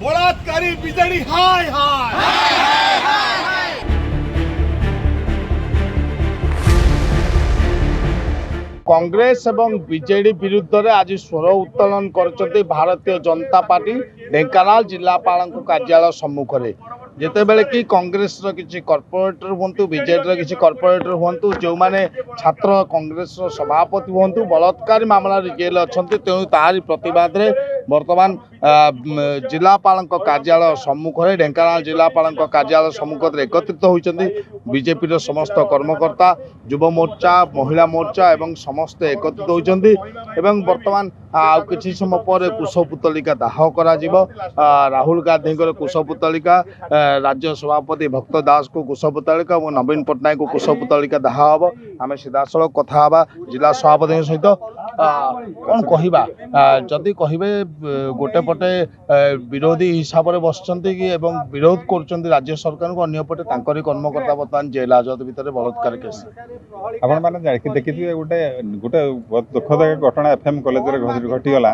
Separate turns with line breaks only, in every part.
बलात्कारी बिजेडी हाय हाय। कांग्रेस एवं बीजेडी विरुद्ध में आज स्वर उत्तोलन कर भारतीय जनता पार्टी ढेंकानाल जिलापाल कार्यालय सम्मुख में जितेबले कि कांग्रेस किसी कॉर्पोरेटर हूँ बीजेडी किसी कॉर्पोरेटर हूँ जो मैंने छात्र कांग्रेस सभापति हूँ बलात्कार मामला जेल अच्छा तेणु तारी प्रतिवाद में बर्तमान जिलापाल कार्यालय सम्मुख में ढेंकानाल जिलापाल कार्यालय सम्मुख में एकत्रित होती बीजेपी समस्त कर्मकर्ता युव मोर्चा महिला मोर्चा एवं समस्ते एकत्रित होती बर्तमान आउ किसी समय पर कुशपुतलिका दाह कर राहुल गांधी कुशपुतलिका राज्य सभापति भक्त दास को कुशपुतलिका और नवीन पट्टनायक को कुशपुतलिका दाह हम आम सीधासल कथा जिला सभापति सहित कौन कहवा जदि कहे गोटे पटे विरोधी हिसाब से बसुँच विरोध कर राज्य सरकार को अंपटे कर्मकर्ता बर्तमान जेल हाजत भितर बलात्कार केस
आपण मैंने देखिए गोटे गोटे दुखदायक घटना एफएम कॉलेज घटीगला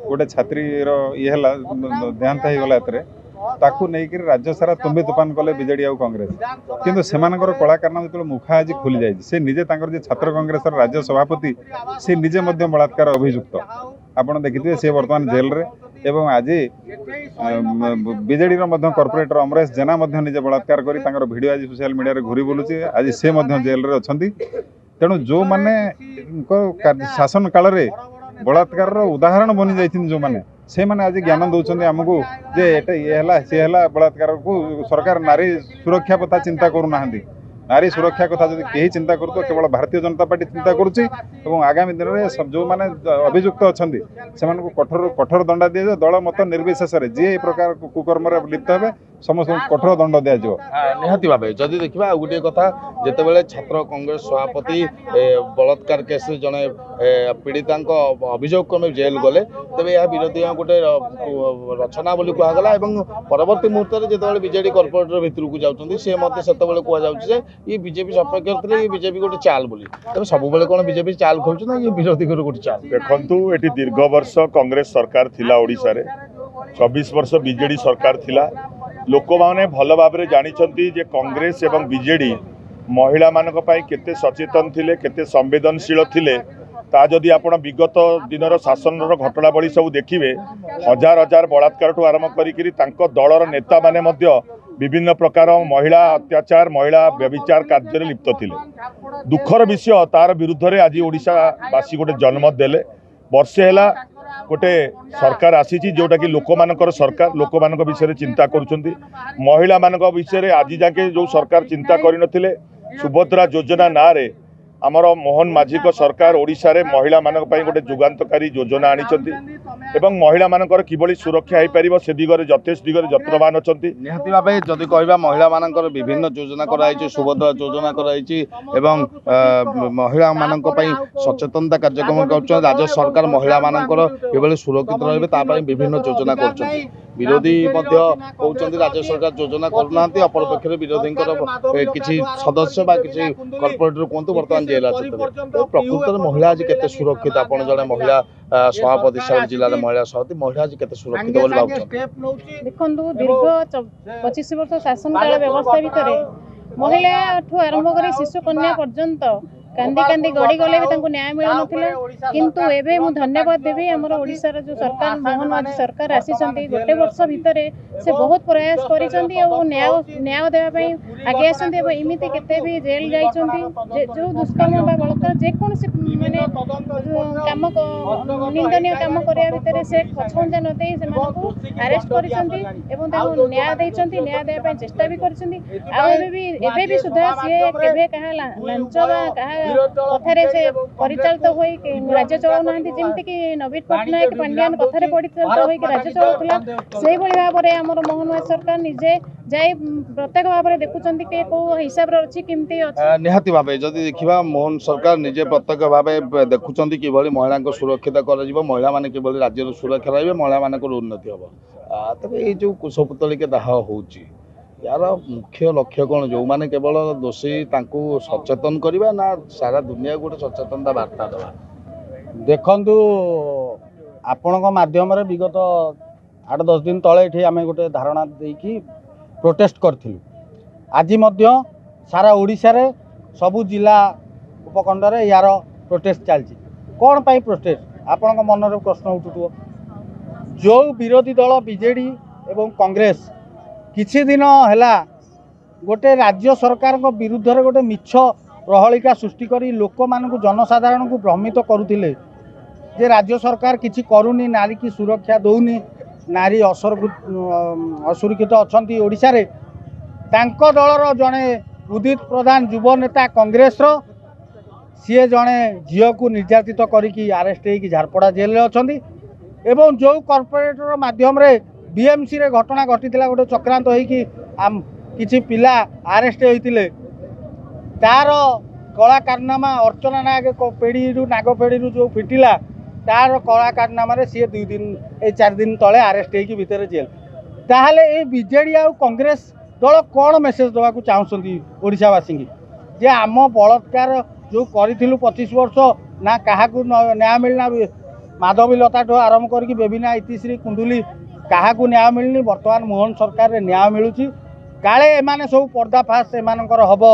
गोटे छात्री ये देहांत होगला ताकू नहीं राज्य सारा तुम्बी तुफान कले बीजेडी आउ कांग्रेस किंतु सेमानकर कलाकार जो मुखा आज खुली जाए से निजे छात्र कांग्रेस राज्य सभापति से निजे बलात्कार अभियुक्त आपड़ देखिए सी बर्तमान जेल रे एवं आज बीजेडी कॉर्पोरेटर अमरेश जेना निजे बलात्कार कर वीडियो आज सोशल मीडिया घूरी बुलूची आज से जेल रे अच्छा तेणु जो मैंने शासन काल रे बलात्कार उदाहरण बनी जाइथिन जो मैंने से माने आज ज्ञान दौरान आमको जे ये सी है बलात्कार को सरकार नारी सुरक्षा कथा चिंता करूना नारी सुरक्षा कथा जब कहीं चिंता करूँ केवल भारतीय जनता पार्टी चिंता करुच्ची आगामी दिन में जो मैंने अभियुक्त अच्छा से कठोर कठोर दंड दि दल मत निर्विशेष जी प्रकार कुकर्म लिप्त हे समस्त कठोर दंड दिज्व
निहाती भाव जदि देखा गोटे कथा जितेबाला छात्र कांग्रेस सभापति बलात्कार केस जड़े पीड़िता अभियोग क्रमे जेल गले तेज यह विरोधी गोटे रचना बोली कहगला परवर्ती मुहूर्त में जो बीजेडी कॉर्पोरेटर भितर को जाऊँच सी मत से कहुचे ये बीजेपी सपक्ष ये बीजेपी गोटे चाल बोली तेज सब कौन बीजेपी चाल खोलुँ ना ये विरोधी गोटे चाल
देखु ये दीर्घ वर्ष कांग्रेस सरकार थिला ओडिशा रे 24 वर्ष बीजेडी सरकार थिला लोक माने भल भाव में जानी जे कांग्रेस एवं बीजेडी महिला मानक पई केते सचेतन थिले केते संवेदनशील थिले ता जदि आपण विगत दिनर शासन घटनावली सब देखिए हजार हजार बलात्कार ठू आरंभ करी दलर नेता माने मध्य विभिन्न प्रकार महिला अत्याचार महिला व्यभिचार कार्य लिप्त थिले दुखर विषय तार विरुद्ध रे आज ओडिशावासी गोटे जन्म देले वर्षे है गोटे सरकार आसी जोटा कि लोक मानकर सरकार लोक मान विषय चिंता करुछंती महिला मान विषय आज जाके जो सरकार चिंता करनथिले सुभद्रा योजना ना रे आमर मोहन माझी को सरकार ओडिशा रे महिला मानक पई गोटे जुगांतकारी योजना आनिचंती एवं महिला मानकर किबळी सुरक्षा हो पार से दिगरे यथेष्ट दिगरे यत्नवान अछंती
निहाती भावे जदि कहबा महिला मानकर विभिन्न योजना कराई सुभद्रा योजना कराई एवं महिला मानक पई सचेतनता कार्यक्रम कर राज्य सरकार महिला मानकर किबळी सुरक्षित रहिबे ता पई विभिन्न योजना करछंती विरोधी कहते राज्य सरकार योजना करूना अपरपक्ष विरोधी किसी सदस्य बा किसी कॉर्पोरेटर कहतु बर्तमान जेल प्रकृत में महिला आज केते सुरक्षित आप जड़े महिला सभापति हिसाब जिले महिला सभापति महिला आज केते सुरक्षित
देखो दीर्घ 25 वर्ष शासन काल व्यवस्था भितर महिला आरंभ कर शिशु कन्या पर्यंत कांदी कांदी गड़ी गले भी न्याय मिल ना किंतु एबे मु धन्यवाद देवी आमर ओडिशार जो सरकार मोहन माझी सरकार आसी गोटे वर्ष भितर से बहुत प्रयास कर न्याय देवाई आगे आसती इमिति केते भी जेल जाइछंती जो दुष्कर्म बा बलात्कार जेकोसी माने काम निंदनीय काम करिया भितर से पछंजा न देई सेमानकु अरेस्ट करिसंती एवं ताको न्याय देइछंती न्याय देबा पई चेष्टा भी करिसंती आ एबे भी सुधा से केबे कहा लांच बा कहा कथारे से परिचालित होई राज्य चलाउना जमती कि नवीन पट्टनायक पांड्यान कथारे परिचालित होई राज्य चलाउला से भली भाव में आमर मोहन सरकार निजे जाई प्रत्येक भाव में देखुचंती कि को हिसाब रे अछि किमती अछि
निहाती भाबे जदि देखिबा मोहन सरकार निजे प्रत्येक भाव देखुचंती कि भली महिला को सुरक्षित कर जिवो महिला माने कि भली राज्य रो सुरक्षा रहिबे महिला माने को उन्नति होबो तबे ए जो कुशपुतलिका दाह होउची यार मुख्य लक्ष्य कौन जो मैंने केवल दोषी सचेतन करवा ना सारा दुनिया गोटे सचेतनता वार्ता दवा
देखु आपण माध्यम विगत 8-10 दिन तले ये आम गोटे धारणा देकी प्रोटेस्ट करूँ। आज सारा ओडिशा रे सबु जिला उपखंड रे यार प्रोटेस्ट चलती। कौन पाई प्रोटेस्ट आपण मन प्रश्न उठुव। जो विरोधी दल बीजेडी एवं कांग्रेस किछि दिन हैला गोटे राज्य सरकार विरुद्ध रे गोटे मिछ प्रहलिका सृष्टि करी लोक मानकु जनसाधारण को भ्रमित करुथिले जे राज्य सरकार किछि करूनी, नारी की सुरक्षा दौनी, नारी असुरक्षित अछंती ओडिशा रे। तांको दलर जड़े उदित प्रधान युव नेता कांग्रेस सी जड़े झील को निर्यातित करी आरेस्ट होगी झारपड़ा जेल अच्छी एवं जो कॉर्पोरेटर माध्यम रे बीएमसी रे घटना घटी गोटे चक्रांत होगी किछि पिला आरेस्ट होते तार कला कारनामा अर्चना नाग पेढ़ी नाग पेढ़ी जो फिटिला तार कला कारनामा सी 2 दिन 4 दिन तले आरेस्ट होगी भितर जेल। ताहले ए बीजेडी आ कांग्रेस दल कौन मेसेज देवा चाहती ओडिशावासी की जे आम बलात्कार जो करूँ 25 वर्ष ना क्या न्याय मिलना माधवी लता ठू आरंभ करके बेबिना इतिश्री कुंडुली क्या न्याय मिलनी। बर्तमान मोहन सरकार रे न्याय मिलूँ काले एमाने सब पर्दाफाश एमानकर हम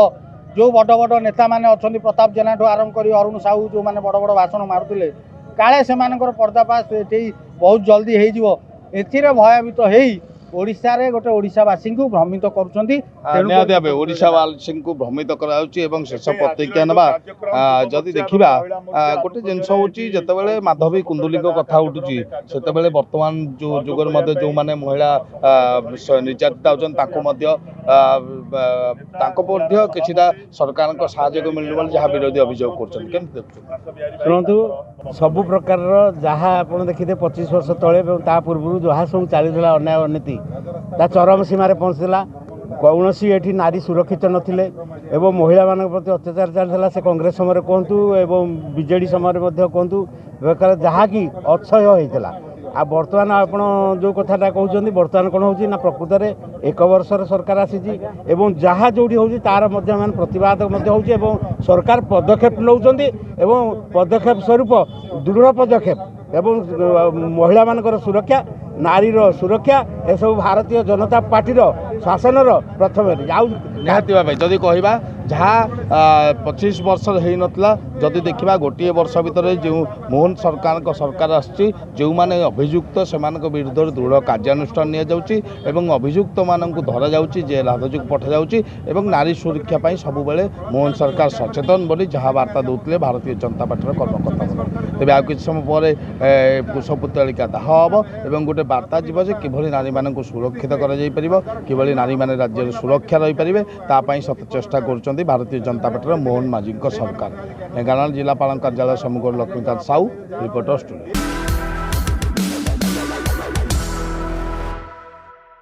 जो बड़ बड़ नेता मैंने अच्छा प्रताप जेना ठू आरंभ कर अरुण साहू जो मैंने बड़ बड़ भाषण मारुले काले से पर्दाफाश ये बहुत जल्दी हो भयभीत हो ओडिशा रे गोटे ओडिशावासी को भ्रमित करुछंती।
निहाती भावे ओडिशावासी को भ्रमित कराउची एवं शेष प्रतिज्ञा नबा जदि देखिबा गोटे जिनस होची जतबेले माधवी कुंडुली को कथा उठुची सेतबेले वर्तमान जो जुगर मध्य जो माने महिला निर्यातित होचन ताको मध्य किछिटा सरकार को सहायक मिलनु बोली जहाँ विरोधी अभियोग करछन केमति देखु
शुणु सबु प्रकार जहाँ आप देखिए 25 वर्ष तले ता पूर्व जहाँ सब चलीला अन्याय अनीति ता चरम सीमार पहुँचला। कौन ये नारी सुरक्षित नथिले एवं महिला मान प्रति अत्याचार चलता से कांग्रेस समय कहतु एवं बीजेडी समय कहतु बेकार जहाँ कि अक्षय होता आ बर्तमान आप जो कथाटा कहते बर्तमान कौन हो प्रकृत में 1 वर्षर सरकार आसी जहाँ जो होती तार प्रतिवाद हो सरकार पदक्षेप नौ पदक्षेप स्वरूप दृढ़ पदक्षेप एवं महिला मानकर सुरक्षा नारीर सुरक्षा ए सब भारतीय जनता पार्टी शासन प्रथम
निहाती भाव जदि कहवा जहाँ 25 वर्ष हो नथिला जदि देखा गोटे वर्ष भितर जो मोहन सरकार को सरकार आसी जो माने अभियुक्त से विरुद्ध दृढ़ कार्यानुष्ठान नियाजाउची अभियुक्त मानक धरा जाउची जेल हाजतକୁ पठा जाउची नारी सुरक्षा पाई सब बेले मोहन सरकार सचेतन बोली जहाँ वार्ता दौते भारतीय जनता पार्टी कर्मकर्ता तेज आ किसी समय पर कुशपुतलिका दाह हम और गोटे वार्ता जीव जे किभली नारी मानक सुरक्षित कर नारी माने राज्य सुरक्षा रही पारे तापाई सत चेष्टा कर भारतीय जनता पार्टी मोहन माझी सरकार। ढेंकानाल जिलापाल कार्यालय सम्मुख लक्ष्मीकांत साहू रिपोर्टर स्टूडियो।